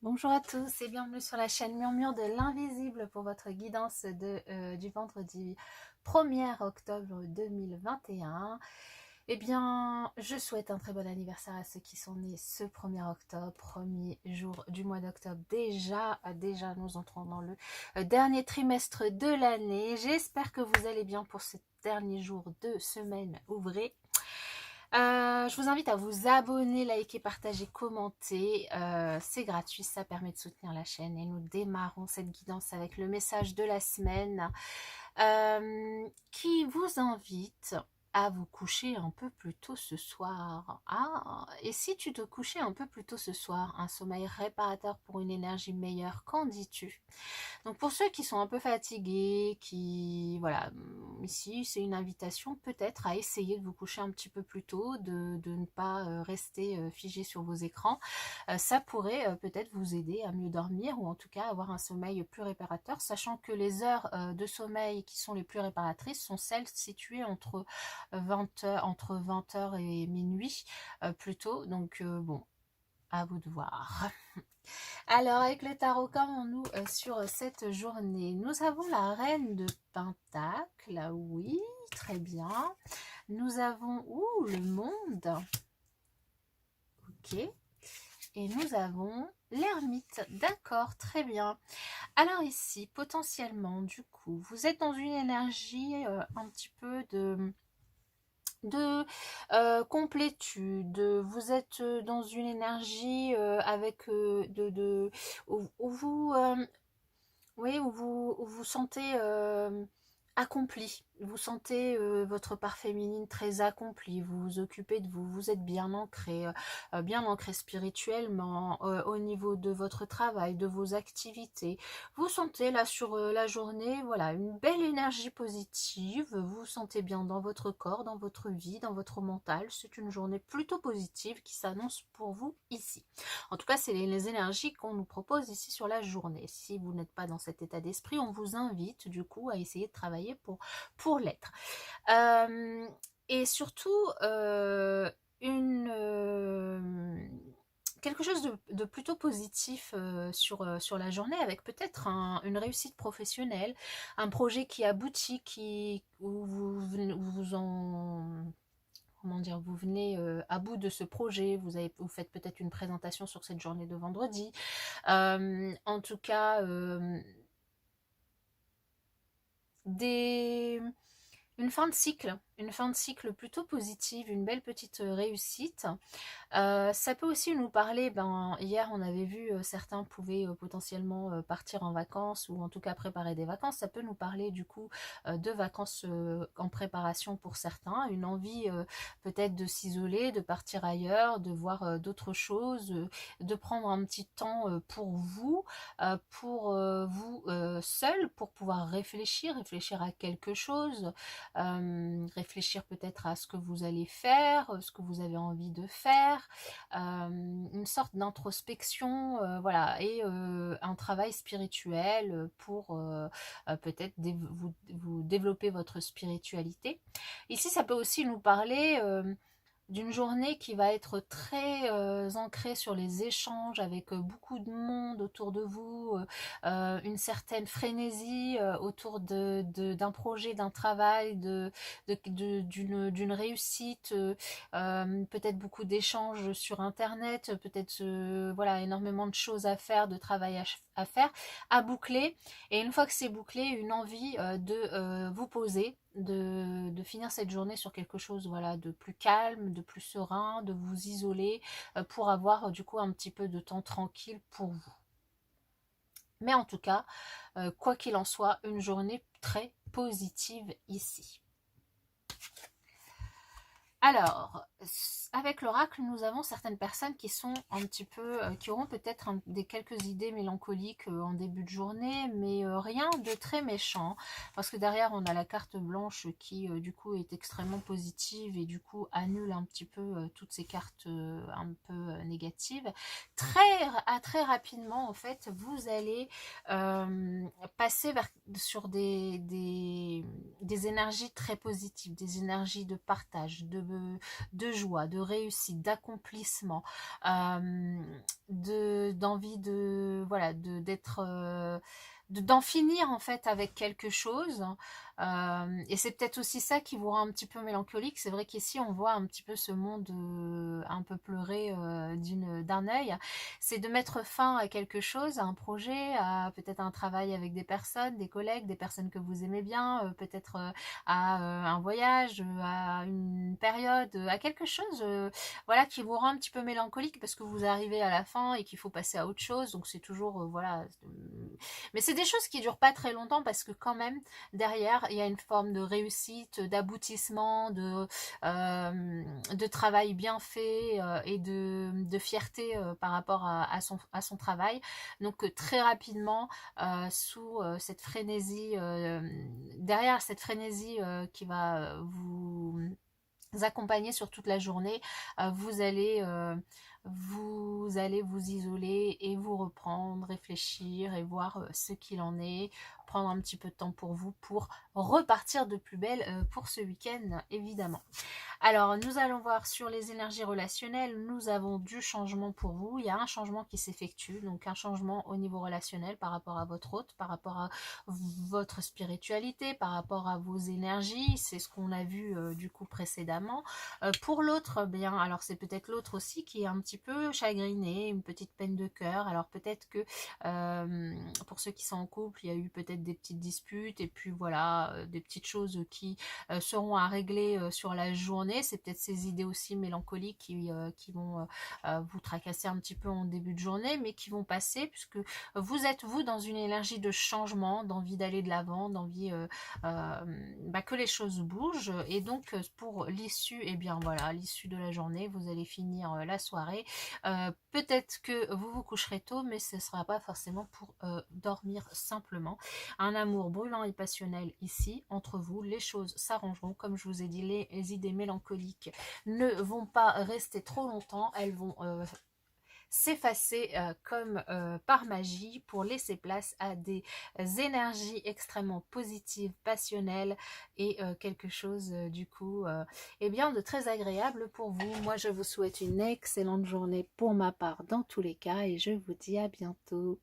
Bonjour à tous et bienvenue sur la chaîne Murmure de l'Invisible pour votre guidance du vendredi 1er octobre 2021. Eh bien, je souhaite un très bon anniversaire à ceux qui sont nés ce 1er octobre, premier jour du mois d'octobre. Déjà, nous entrons dans le dernier trimestre de l'année. J'espère que vous allez bien pour ce dernier jour de semaine ouvrée. Je vous invite à vous abonner, liker, partager, commenter. C'est gratuit, ça permet de soutenir la chaîne. Et nous démarrons cette guidance avec le message de la semaine qui vous invite à vous coucher un peu plus tôt ce soir. Ah, et si tu te couchais un peu plus tôt ce soir, un sommeil réparateur pour une énergie meilleure, qu'en dis-tu? Donc pour ceux qui sont un peu fatigués, voilà, ici c'est une invitation peut-être à essayer de vous coucher un petit peu plus tôt, de ne pas rester figé sur vos écrans. Ça pourrait peut-être vous aider à mieux dormir ou en tout cas avoir un sommeil plus réparateur, sachant que les heures de sommeil qui sont les plus réparatrices sont celles situées entre 20h et minuit plutôt. Donc bon, à vous de voir. Alors, avec le tarot, qu'avons-nous sur cette journée? Nous avons la reine de Pentacle, oui, très bien. Nous avons, le monde, ok. Et nous avons l'ermite, d'accord, très bien. Alors ici, potentiellement, du coup, vous êtes dans une énergie un petit peu de complétude, vous êtes dans une énergie avec où vous oui, où vous sentez accompli, vous sentez votre part féminine très accomplie, vous vous occupez de vous, vous êtes bien ancré spirituellement au niveau de votre travail, de vos activités. Vous sentez là sur la journée, voilà, une belle énergie positive, vous vous sentez bien dans votre corps, dans votre vie, dans votre mental. C'est une journée plutôt positive qui s'annonce pour vous ici. En tout cas, c'est les énergies qu'on nous propose ici sur la journée. Si vous n'êtes pas dans cet état d'esprit, on vous invite du coup à essayer de travailler pour l'être. Et surtout, une... quelque chose de plutôt positif sur la journée, avec peut-être une réussite professionnelle, un projet qui aboutit, où vous en comment dire, vous venez à bout de ce projet, vous faites peut-être une présentation sur cette journée de vendredi. En tout cas, des une fin de cycle plutôt positive, une belle petite réussite. Ça peut aussi nous parler, hier on avait vu certains pouvaient potentiellement partir en vacances ou en tout cas préparer des vacances. Ça peut nous parler du coup de vacances en préparation pour certains, une envie peut-être de s'isoler, de partir ailleurs, de voir d'autres choses, de prendre un petit temps pour vous seul, pour pouvoir réfléchir à quelque chose, réfléchir peut-être à ce que vous allez faire, ce que vous avez envie de faire, une sorte d'introspection, voilà, et un travail spirituel pour peut-être vous développer votre spiritualité. Ici, ça peut aussi nous parler d'une journée qui va être très ancrée sur les échanges avec beaucoup de monde autour de vous, une certaine frénésie autour d'un projet, d'un travail, d'une réussite, peut-être beaucoup d'échanges sur internet, peut-être voilà, énormément de choses à faire, de travail à faire, à boucler, et une fois que c'est bouclé, une envie de vous poser, de finir cette journée sur quelque chose, voilà, de plus calme, de plus serein, de vous isoler pour avoir du coup un petit peu de temps tranquille pour vous. Mais en tout cas, quoi qu'il en soit, une journée très positive ici. Alors, avec l'oracle, nous avons certaines personnes qui sont un petit peu, qui auront peut-être quelques idées mélancoliques en début de journée, mais rien de très méchant, parce que derrière on a la carte blanche qui du coup est extrêmement positive et du coup annule un petit peu toutes ces cartes un peu négatives. Très rapidement en fait, vous allez passer sur des énergies très positives, des énergies de partage, de de joie, de réussite, d'accomplissement, d'envie de, voilà, d'être, d'en finir en fait avec quelque chose. Et c'est peut-être aussi ça qui vous rend un petit peu mélancolique. C'est vrai qu'ici on voit un petit peu ce monde un peu pleurer d'un œil. C'est de mettre fin à quelque chose, à un projet, à peut-être un travail avec des personnes, des collègues, des personnes que vous aimez bien, peut-être à un voyage, à une période, à quelque chose voilà, qui vous rend un petit peu mélancolique parce que vous arrivez à la fin et qu'il faut passer à autre chose. Donc c'est toujours, voilà. Mais c'est des choses qui durent pas très longtemps parce que quand même, derrière, il y a une forme de réussite, d'aboutissement, de travail bien fait et de fierté par rapport à son travail. Donc très rapidement, sous cette frénésie, derrière cette frénésie qui va vous accompagner sur toute la journée, vous allez vous isoler et vous reprendre, réfléchir et voir ce qu'il en est, prendre un petit peu de temps pour vous pour repartir de plus belle pour ce week-end évidemment. Alors, nous allons voir sur les énergies relationnelles, nous avons du changement pour vous. Il y a un changement qui s'effectue, donc un changement au niveau relationnel par rapport à votre hôte, par rapport à votre spiritualité, par rapport à vos énergies. C'est ce qu'on a vu du coup précédemment. Pour l'autre, bien, alors c'est peut-être l'autre aussi qui est un petit peu chagriné, une petite peine de cœur. Alors peut-être que pour ceux qui sont en couple, il y a eu peut-être des petites disputes et puis voilà, des petites choses qui seront à régler sur la journée. C'est peut-être ces idées aussi mélancoliques qui vont vous tracasser un petit peu en début de journée, mais qui vont passer puisque vous êtes vous dans une énergie de changement, d'envie d'aller de l'avant, d'envie que les choses bougent. Et donc pour l'issue, et bien voilà, l'issue de la journée, vous allez finir la soirée. Peut-être que vous vous coucherez tôt, mais ce ne sera pas forcément pour dormir simplement. Un amour brûlant et passionnel ici, entre vous, les choses s'arrangeront. Comme je vous ai dit, les idées mélancoliques ne vont pas rester trop longtemps, elles vont s'effacer comme par magie pour laisser place à des énergies extrêmement positives, passionnelles et quelque chose du coup eh bien de très agréable pour vous. Moi je vous souhaite une excellente journée pour ma part dans tous les cas et je vous dis à bientôt.